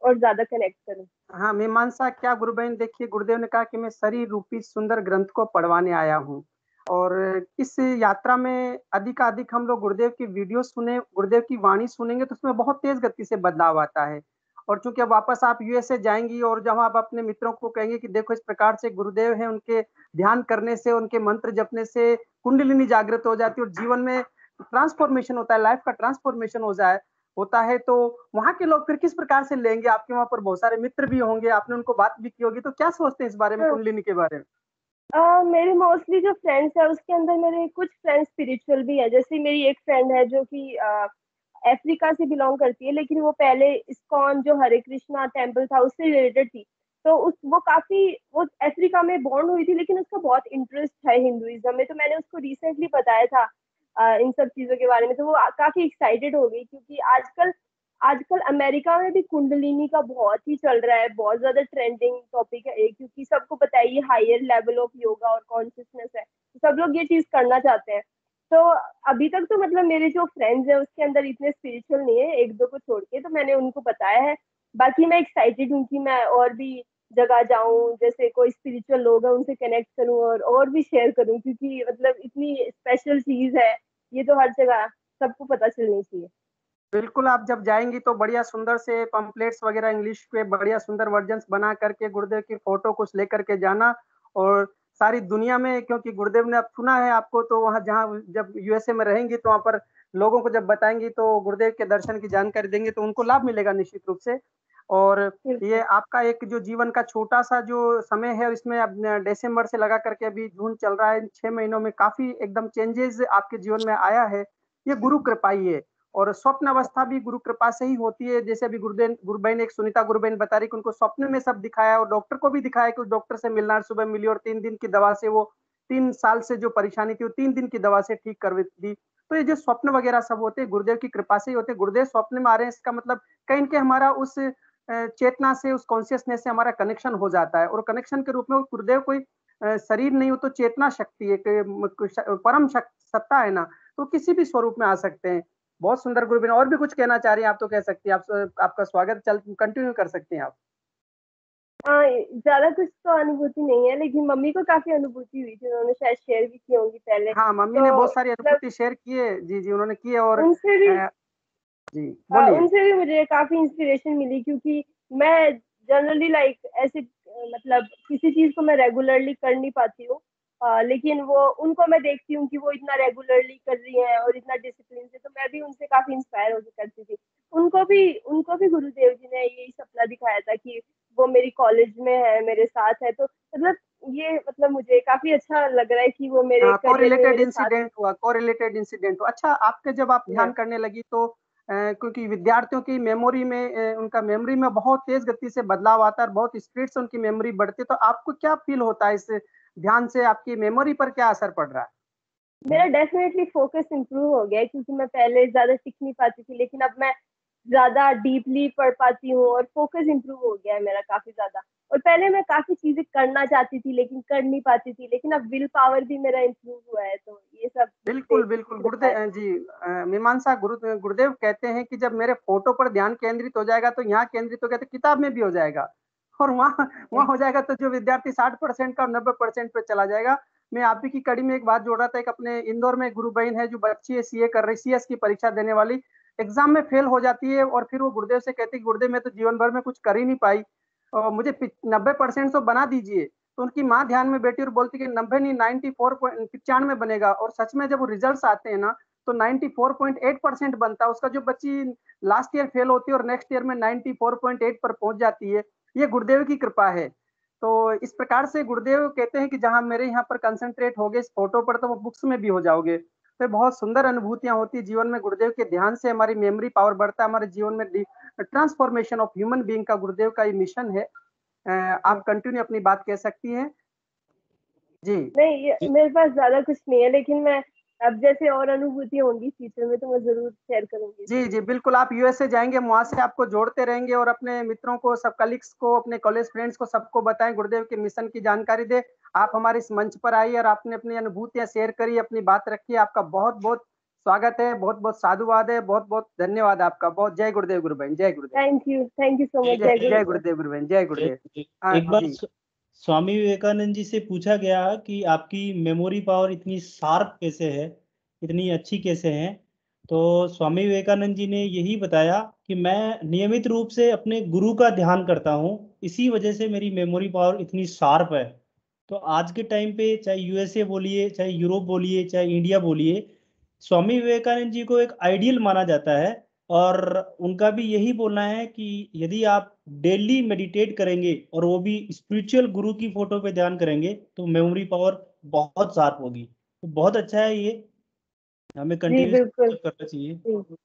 और ज्यादा कनेक्ट करूँ। हाँ मीमांसा, क्या गुरु बहन, देखिए गुरुदेव ने कहा कि मैं शरीर रूपी सुंदर ग्रंथ को पढ़वाने आया हूँ, और इस यात्रा में अधिकाधिक हम लोग गुरुदेव की वीडियो सुने, गुरुदेव की वाणी सुनेंगे, तो उसमें बहुत तेज गति से बदलाव आता है। और चूंकि अब वापस आप यूएसए जाएंगी, और जहां आप अपने मित्रों को कहेंगे कि देखो इस प्रकार से गुरुदेव हैं, उनके ध्यान करने से, उनके मंत्र जपने से कुंडलिनी जागृत हो जाती है, और जीवन में ट्रांसफॉर्मेशन होता है, लाइफ का ट्रांसफॉर्मेशन हो जाए होता है। तो वहाँ के लोग फिर किस प्रकार से लेंगे? आपके वहां पर बहुत सारे मित्र भी होंगे, आपने उनको बात भी की होगी, तो क्या सोचते हैं इस बारे में, हाँ, कुंडलिनी के बारे में? मेरे मोस्टली जो फ्रेंड्स है, उसके अंदर मेरे कुछ फ्रेंड्स स्पिरिचुअल भी है। जैसे मेरी एक फ्रेंड है जो कि अफ्रीका से बिलोंग करती है, लेकिन वो पहले इस्कॉन जो हरे कृष्णा टेम्पल था उससे रिलेटेड थी। तो उस वो अफ्रीका में बॉर्न हुई थी, लेकिन उसका बहुत इंटरेस्ट है हिंदुइज्म में। तो मैंने उसको रिसेंटली बताया था इन सब चीजों के बारे में, तो वो काफी एक्साइटेड हो गई, क्योंकि आजकल आजकल अमेरिका में भी कुंडलिनी का बहुत ही चल रहा है, बहुत ज्यादा ट्रेंडिंग टॉपिक है ये, क्योंकि सबको पता है ये हायर लेवल ऑफ योगा और कॉन्शियसनेस है, तो सब लोग ये चीज करना चाहते हैं। तो अभी तक तो मतलब मेरे जो फ्रेंड्स है उसके अंदर इतने स्पिरिचुअल नहीं है, एक दो को छोड़ के, तो मैंने उनको बताया है। बाकी मैं एक्साइटेड हूँ कि मैं और भी जगह जाऊं, जैसे कोई स्पिरिचुअल लोग है उनसे कनेक्ट करूं, और भी शेयर करूं, क्योंकि मतलब इतनी स्पेशल चीज है, ये तो हर जगह सबको पता चलनी चाहिए। बिल्कुल, आप जब जाएंगी तो बढ़िया सुंदर से पम्पलेट्स वगैरह इंग्लिश के बढ़िया सुंदर वर्जन्स बना करके गुरुदेव की फोटो कुछ लेकर के जाना, और सारी दुनिया में, क्योंकि गुरुदेव ने अब सुना है आपको, तो वहाँ जहाँ जब यूएसए में रहेंगी तो वहाँ पर लोगों को जब बताएंगी तो गुरुदेव के दर्शन की जानकारी देंगे तो उनको लाभ मिलेगा निश्चित रूप से। और ये आपका एक जो जीवन का छोटा सा जो समय है, इसमें अब दिसंबर से लगा करके अभी जून चल रहा है, 6 महीनों में काफी एकदम चेंजेस आपके जीवन में आया है। ये गुरु कृपा ही है। और स्वप्न अवस्था भी गुरु कृपा से ही होती है। जैसे अभी गुरुबेन एक सुनीता गुरुबेन बता रही कि उनको स्वप्न में सब दिखाया और डॉक्टर को भी दिखाया कि उस डॉक्टर से मिलना, सुबह मिली और 3 दिन की दवा से वो 3 साल से जो परेशानी थी वो 3 दिन की दवा से ठीक कर दी। तो ये जो स्वप्न वगैरह सब होते हैं गुरुदेव की कृपा से ही होते हैं। गुरुदेव स्वप्न में आ रहे हैं, इसका मतलब कहीं के हमारा उस चेतना से, उस कॉन्शियसनेस से हमारा कनेक्शन हो जाता है। और कनेक्शन के रूप में गुरुदेव कोई शरीर नहीं हो तो चेतना शक्ति है, परम सत्ता है ना, तो किसी भी स्वरूप में आ सकते हैं। बहुत सुंदर गुरुबेन, और भी कुछ कहना चाह रही हैं आप तो कह सकती हैं, आपका स्वागत, चल कंटिन्यू कर सकते हैं आप। हाँ, ज्यादा कुछ तो अनुभूति नहीं है, लेकिन मम्मी को काफी अनुभूति हुई थी, उन्होंने शायद शेयर भी की होंगी पहले। हाँ, मम्मी तो ने बहुत सारी मतलब अनुभूति शेयर की है। जी जी, उन्होंने की है। और उनसे भी जी बोलिए। उनसे भी मुझे काफी इंस्पिरेशन मिली, क्योंकि मैं जनरली लाइक ऐसे मतलब किसी चीज को मैं रेगुलरली कर नहीं पाती हूँ। लेकिन वो उनको मैं देखती हूँ कि वो इतना रेगुलरली कर रही हैं और इतना डिसिप्लिन से, तो मैं भी उनसे काफी इंस्पायर होकर करती थी। उनको भी गुरुदेव जी ने यही सपना दिखाया था कि वो मेरी कॉलेज में है, मेरे साथ है। तो मतलब ये मतलब मुझे काफी अच्छा लग रहा है कि वो मेरे करियर में कोरिलेटेड मेरे साथ इंसिडेंट हुआ, कोरिलेटेड इंसिडेंट हुआ। अच्छा, आपके जब आप ध्यान है। करने लगी तो क्योंकि विद्यार्थियों की मेमोरी में उनका मेमोरी में बहुत तेज गति से बदलाव आता है, बहुत स्पीड से उनकी मेमोरी बढ़ती है, तो आपको क्या फील होता है इस ध्यान से, आपकी मेमोरी पर क्या असर पड़ रहा है? मेरा डेफिनेटली फोकस इंप्रूव हो गया है, क्योंकि मैं पहले ज्यादा सीख नहीं पाती थी, लेकिन अब मैं ज्यादा डीपली पढ़ पाती हूँ और फोकस इंप्रूव हो गया है मेरा काफी ज्यादा। और पहले मैं काफी चीजें करना चाहती थी लेकिन कर नहीं पाती थी, लेकिन अब विल पावर भी मेरा इंप्रूव हुआ है। तो ये सब बिल्कुल गुरुदेव जी की बिल्कुल कृपा है। गुरुदेव जी, मीमांसा गुरुदेव कहते हैं कि जब मेरे फोटो पर ध्यान केंद्रित हो जाएगा तो यहाँ केंद्रित हो गया तो किताब में भी हो जाएगा। और वहाँ वहाँ हो जाएगा तो जो विद्यार्थी 60% का और 90% पे चला जाएगा। मैं आप ही की कड़ी में एक बात जोड़ रहा था। एक अपने इंदौर में गुरु बहन है जो बच्ची है, सीए कर रही, सीएस की परीक्षा देने वाली, एग्जाम में फेल हो जाती है और फिर वो गुरुदेव से कहती है गुरुदेव मैं तो जीवन भर में कुछ कर ही नहीं पाई और मुझे 90% तो बना दीजिए। तो उनकी माँ ध्यान में बैठी और बोलती कि 90 नहीं, 94.95 बनेगा। और सच में जब वो रिजल्ट आते हैं ना तो 94.8% बनता है उसका। जो बच्ची लास्ट ईयर फेल होती है और नेक्स्ट ईयर में 94.8 पर पहुंच जाती है, ये गुरुदेव की कृपा है। तो इस प्रकार से गुरुदेव कहते हैं कि जहां मेरे यहाँ पर कंसंट्रेट हो गए इस फोटो पर, तो वो बुक्स में भी हो जाओगे। तो बहुत सुंदर अनुभूतियां होती है जीवन में। गुरुदेव के ध्यान से हमारी मेमोरी पावर बढ़ता है, हमारे जीवन में ट्रांसफॉर्मेशन ऑफ ह्यूमन बीइंग का गुरुदेव का ये मिशन है। आप कंटिन्यू अपनी बात कह सकती हैं। जी नहीं, ये मेरे पास ज्यादा कुछ नहीं है, लेकिन मैं अब जैसे और अनुभूति होंगी फ्यूचर में तो मैं जरूर शेयर करूंगी। जी जी, बिल्कुल। आप यूएसए जाएंगे, वहां से आपको जोड़ते रहेंगे और अपने मित्रों को, सब कलीग्स को, अपने कॉलेज फ्रेंड्स को, सबको बताएं, गुरुदेव के मिशन की जानकारी दे। आप हमारे इस मंच पर आइए और आपने अपनी अनुभूतियां शेयर करी, अपनी बात रखी। आपका बहुत बहुत स्वागत है, बहुत बहुत साधुवाद है, बहुत बहुत धन्यवाद आपका। बहुत जय गुरुदेव गुरु बहन, जय गुरुदेव। Thank you so much. जय जय गुरुदेव। गुरुदेव गुरु बहन, जय गुरुदेव। हाँ एक बार जी। स्वामी विवेकानंद जी से पूछा गया कि आपकी मेमोरी पावर इतनी शार्प कैसे है, इतनी अच्छी कैसे है। तो स्वामी विवेकानंद जी ने यही बताया कि मैं नियमित रूप से अपने गुरु का ध्यान करता हूँ, इसी वजह से मेरी मेमोरी पावर इतनी शार्प है। तो आज के टाइम पे चाहे यूएसए बोलिए, चाहे यूरोप बोलिए, चाहे इंडिया बोलिए, स्वामी विवेकानंद जी को एक आइडियल माना जाता है। और उनका भी यही बोलना है कि यदि आप डेली मेडिटेट करेंगे और वो भी स्पिरिचुअल गुरु की फोटो पे ध्यान करेंगे तो मेमोरी पावर बहुत शार्प होगी। तो बहुत अच्छा है ये, हमें जी कंटिन्यू बिल्कुल। करना चाहिए। जी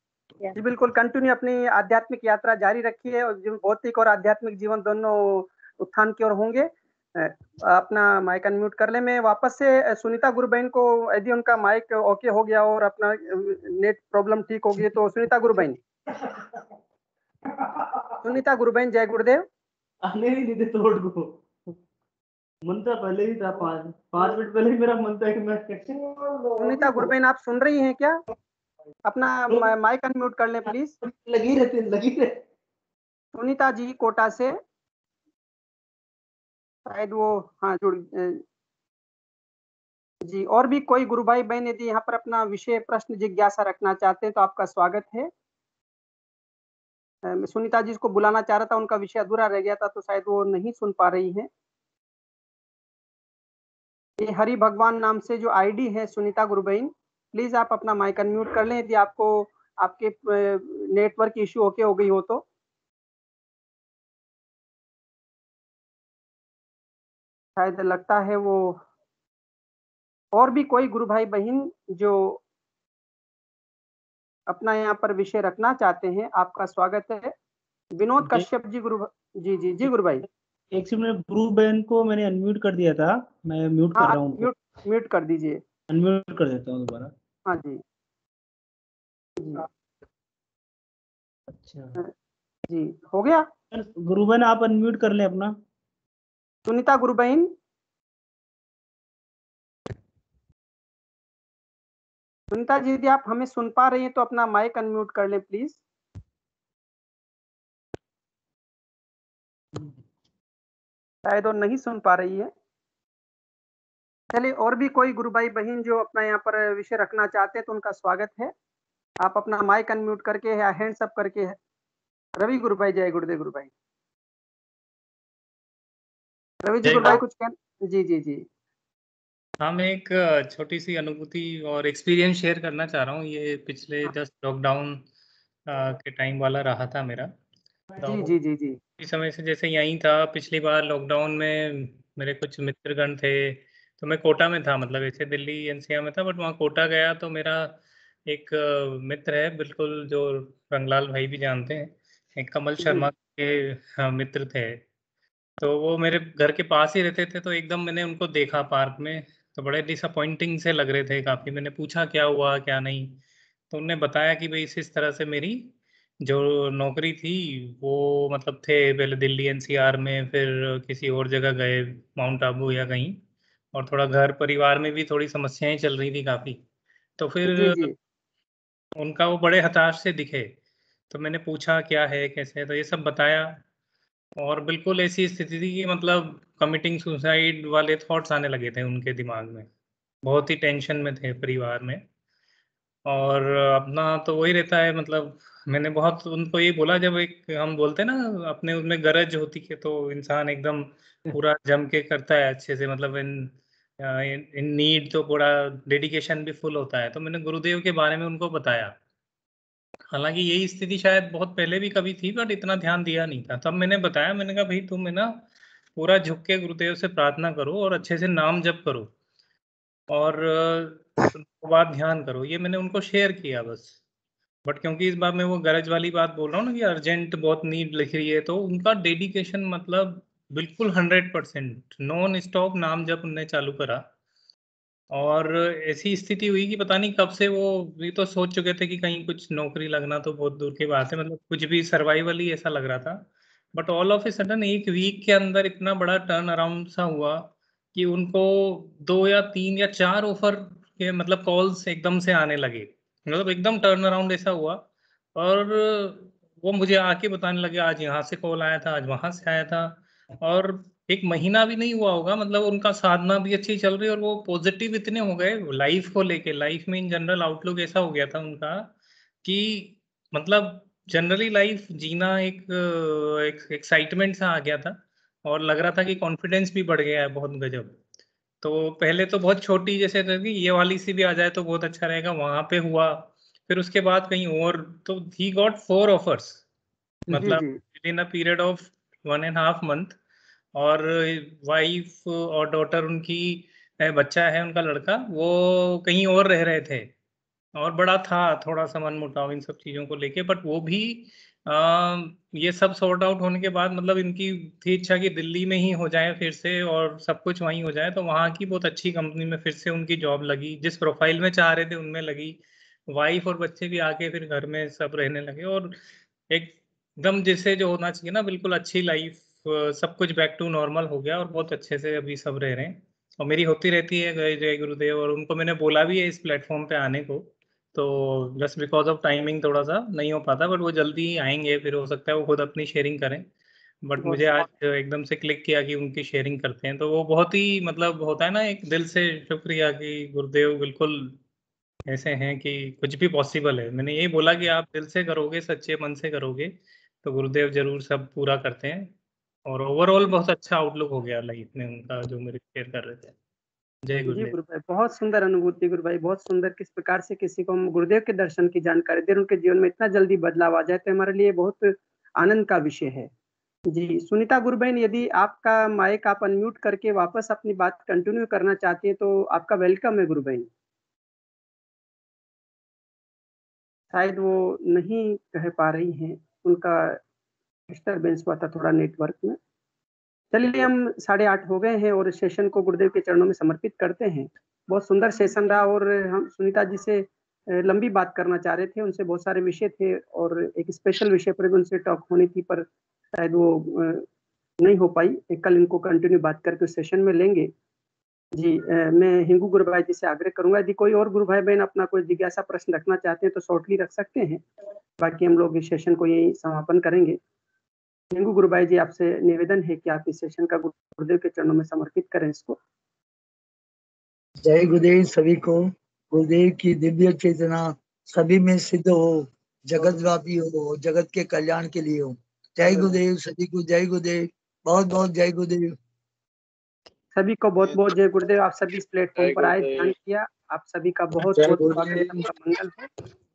या। जी बिल्कुल, कंटिन्यू अपनी आध्यात्मिक यात्रा जारी रखिए और भौतिक और आध्यात्मिक जीवन दोनों उत्थान की ओर होंगे। अपना माइक अनम्यूट कर ले। मैं वापस से सुनीता गुरुबहन को, यदि उनका माइक ओके हो गया और अपना नेट प्रॉब्लम ठीक हो गई तो सुनीता गुरुबहन, सुनीता गुरुबहन, जय गुरुदेव। आने ही नहीं देते रोड को, मन तो पहले ही था, 5 मिनट पहले ही मेरा मन था कि मैं सुनीता गुरुबहन, आप सुन रही हैं क्या? अपना माइक अनम्यूट कर लें प्लीज। लगी रहती। सुनीता जी कोटा से, शायद वो, हाँ जुड़ जी। और भी कोई गुरु भाई बहन यदि यहाँ पर अपना विषय, प्रश्न, जिज्ञासा रखना चाहते हैं तो आपका स्वागत है। मैं सुनीता जी को बुलाना चाह रहा था, उनका विषय अधूरा रह गया था तो शायद वो नहीं सुन पा रही हैं। ये हरि भगवान नाम से जो आईडी है सुनीता गुरबैन, प्लीज आप अपना माइक अनम्यूट कर लें यदि आपको आपके नेटवर्क इश्यू ओके हो गई हो तो। शायद लगता है वो और भी कोई गुरु भाई बहन जो अपना यहाँ पर विषय रखना चाहते हैं, आपका स्वागत है। विनोद कश्यप जी जी जी जी गुरु भाई। एक सेकंड, गुरु बहन को मैंने अनम्यूट कर दिया था, मैं म्यूट कर हाँ रहा हूँ उनको। म्यूट कर दीजिए। अनम्यूट कर देता हूँ दोबारा। हाँ जी जी अच्छा जी हो गया। गुरु बहन आप अनम्यूट कर लें अपना। सुनीता गुरु बहन, सुनीता जी यदि आप हमें सुन पा रही हैं तो अपना माइक अनम्यूट कर लें प्लीज। शायद और नहीं सुन पा रही है। चलिए, और भी कोई गुरु भाई बहन जो अपना यहाँ पर विषय रखना चाहते हैं तो उनका स्वागत है। आप अपना माइक अनम्यूट करके या हैंड्स अप करके। रवि गुरु भाई, जय गुरुदेव गुरु भाई। रवि जी गुरु भाई कुछ कहना? जी जी जी। हाँ, मैं एक छोटी सी अनुभूति और एक्सपीरियंस शेयर करना चाह रहा हूँ। ये पिछले जस्ट लॉकडाउन के टाइम वाला रहा था मेरा। जी जी जी जी इस समय से जैसे यहीं था, पिछली बार लॉकडाउन में मेरे कुछ मित्रगण थे, तो मैं कोटा में था, मतलब ऐसे दिल्ली एनसीआर में था, बट वहाँ कोटा गया तो मेरा एक मित्र है बिल्कुल, जो रंगलाल भाई भी जानते हैं, एक कमल शर्मा के मित्र थे। तो वो मेरे घर के पास ही रहते थे, तो एकदम मैंने उनको देखा पार्क में, तो बड़े डिसअपॉइंटिंग से लग रहे थे काफ़ी। मैंने पूछा क्या हुआ क्या नहीं, तो उन्होंने बताया कि भाई इस तरह से मेरी जो नौकरी थी वो, मतलब थे पहले दिल्ली एनसीआर में, फिर किसी और जगह गए, माउंट आबू या कहीं, और थोड़ा घर परिवार में भी थोड़ी समस्याएं चल रही थी काफ़ी। तो फिर जी जी उनका वो बड़े हताश से दिखे, तो मैंने पूछा क्या है कैसे है, तो ये सब बताया। और बिल्कुल ऐसी स्थिति थी कि मतलब कमिटिंग सुसाइड वाले थॉट्स आने लगे थे उनके दिमाग में, बहुत ही टेंशन में थे परिवार में। और अपना तो वही रहता है, मतलब मैंने बहुत उनको ये बोला, जब एक हम बोलते हैं ना अपने उनमें गरज होती है, तो इंसान एकदम पूरा जम के करता है अच्छे से, मतलब इन नीड तो पूरा डेडिकेशन भी फुल होता है। तो मैंने गुरुदेव के बारे में उनको बताया। हालांकि यही स्थिति शायद बहुत पहले भी कभी थी, बट इतना ध्यान दिया नहीं था। तब मैंने बताया, मैंने कहा भाई तुम है ना पूरा झुक के गुरुदेव से प्रार्थना करो और अच्छे से नाम जप करो, और बात ध्यान करो, ये मैंने उनको शेयर किया बस। बट क्योंकि इस बार मैं वो गरज वाली बात बोल रहा हूँ ना कि अर्जेंट बहुत नीड लिख रही है, तो उनका डेडिकेशन मतलब बिल्कुल 100% नॉन स्टॉप नाम जप उनने चालू करा। और ऐसी स्थिति हुई कि पता नहीं कब से वो भी तो सोच चुके थे कि कहीं कुछ नौकरी लगना तो बहुत दूर की बात है, मतलब कुछ भी सर्वाइवल ही ऐसा लग रहा था। But all of a sudden एक वीक के अंदर इतना बड़ा टर्न अराउंड सा हुआ कि उनको 2 या 3 या 4 ऑफर के मतलब कॉल्स एकदम से आने लगे, मतलब एकदम टर्न अराउंड ऐसा हुआ। और वो मुझे आके बताने लगे, आज यहाँ से कॉल आया था, आज वहां से आया था। और 1 महीना भी नहीं हुआ होगा, मतलब उनका साधना भी अच्छी चल रही है, और वो पॉजिटिव इतने हो गए लाइफ को लेके, लाइफ में इन जनरल आउटलुक ऐसा हो गया था उनका कि मतलब जनरली लाइफ जीना एक एक एक्साइटमेंट सा आ गया था, और लग रहा था कि कॉन्फिडेंस भी बढ़ गया है बहुत गजब। तो पहले तो बहुत छोटी जैसे था कि ये वाली सी भी आ जाए तो बहुत अच्छा रहेगा, वहां पे हुआ। फिर उसके बाद कहीं और, तो ही गॉट 4 ऑफर्स, जी मतलब जी इन अ पीरियड ऑफ 1.5 मंथ। और वाइफ और डॉटर उनकी, बच्चा है उनका लड़का, वो कहीं और रह रहे थे, और बड़ा था थोड़ा सा मनमुटाव इन सब चीज़ों को लेके। बट वो भी ये सब सॉर्ट आउट होने के बाद, मतलब इनकी थी इच्छा कि दिल्ली में ही हो जाए फिर से, और सब कुछ वहीं हो जाए, तो वहाँ की बहुत अच्छी कंपनी में फिर से उनकी जॉब लगी, जिस प्रोफाइल में चाह रहे थे उनमें लगी। वाइफ और बच्चे भी आके फिर घर में सब रहने लगे, और एकदम जैसे जो होना चाहिए ना, बिल्कुल अच्छी लाइफ, सब कुछ बैक टू नॉर्मल हो गया, और बहुत अच्छे से अभी सब रह रहे हैं। और मेरी होती रहती है जय जय गुरुदेव, और उनको मैंने बोला भी है इस प्लेटफॉर्म पे आने को, तो जस्ट बिकॉज ऑफ टाइमिंग थोड़ा सा नहीं हो पाता, बट वो जल्दी ही आएंगे, फिर हो सकता है वो खुद अपनी शेयरिंग करें। बट मुझे आज एकदम से क्लिक किया कि उनकी शेयरिंग करते हैं, तो वो बहुत ही मतलब होता है ना एक दिल से शुक्रिया कि गुरुदेव बिल्कुल ऐसे हैं कि कुछ भी पॉसिबल है। मैंने यही बोला कि आप दिल से करोगे, सच्चे मन से करोगे, तो गुरुदेव जरूर सब पूरा करते हैं। और ओवरऑल बहुत अच्छा आउटलुक हो गया लाइफ में उनका, जो मेरे शेयर कर रहे थे। जय जी गुरुदेव। गुरु भाई, बहुत सुंदर अनुभूति गुरु भाई, बहुत सुंदर। किस प्रकार से किसी को हम गुरुदेव के दर्शन की जानकारी दे, उनके जीवन में इतना जल्दी बदलाव आ जाए तो हमारे लिए बहुत आनंद का विषय है। जी सुनीता गुरु बहन, यदि आपका माइक आप अनम्यूट करके वापस अपनी बात कंटिन्यू करना चाहती है तो आपका वेलकम है गुरु बहन। शायद वो नहीं कह पा रही हैं, उनका डिस्टरबेंस हुआ था थोड़ा नेटवर्क में। चलिए, हम 8:30 हो गए हैं और इस सेशन को गुरुदेव के चरणों में समर्पित करते हैं। बहुत सुंदर सेशन रहा और हम सुनीता जी से लंबी बात करना चाह रहे थे, उनसे बहुत सारे विषय थे और एक स्पेशल विषय पर भी उनसे टॉक होनी थी, पर शायद वो नहीं हो पाई। कल इनको कंटिन्यू बात करके उस सेशन में लेंगे। जी मैं हिंगू गुरु भाई जी से आग्रह करूंगा, यदि कोई और गुरु भाई बहन अपना कोई जिज्ञासा प्रश्न रखना चाहते हैं तो शॉर्टली रख सकते हैं, बाकी हम लोग इस सेशन को यही समापन करेंगे। हिंगू गुरु भाई जी, आपसे निवेदन है कि आप इस सेशन का गुरुदेव के चरणों में समर्पित करें इसको। जय गुरुदेव सभी को। गुरुदेव की दिव्य चेतना सभी में सिद्ध हो, जगत व्यापी हो, जगत के कल्याण के लिए हो। जय गुरुदेव सभी को, जय गुरुदेव, बहुत बहुत जय गुरुदेव। सभी को बहुत बहुत जय गुरुदेव। आप सभी इस प्लेटफॉर्म पर आए, ध्यान किया, आप सभी का बहुत बहुत स्वागत, सबका मंगल हो।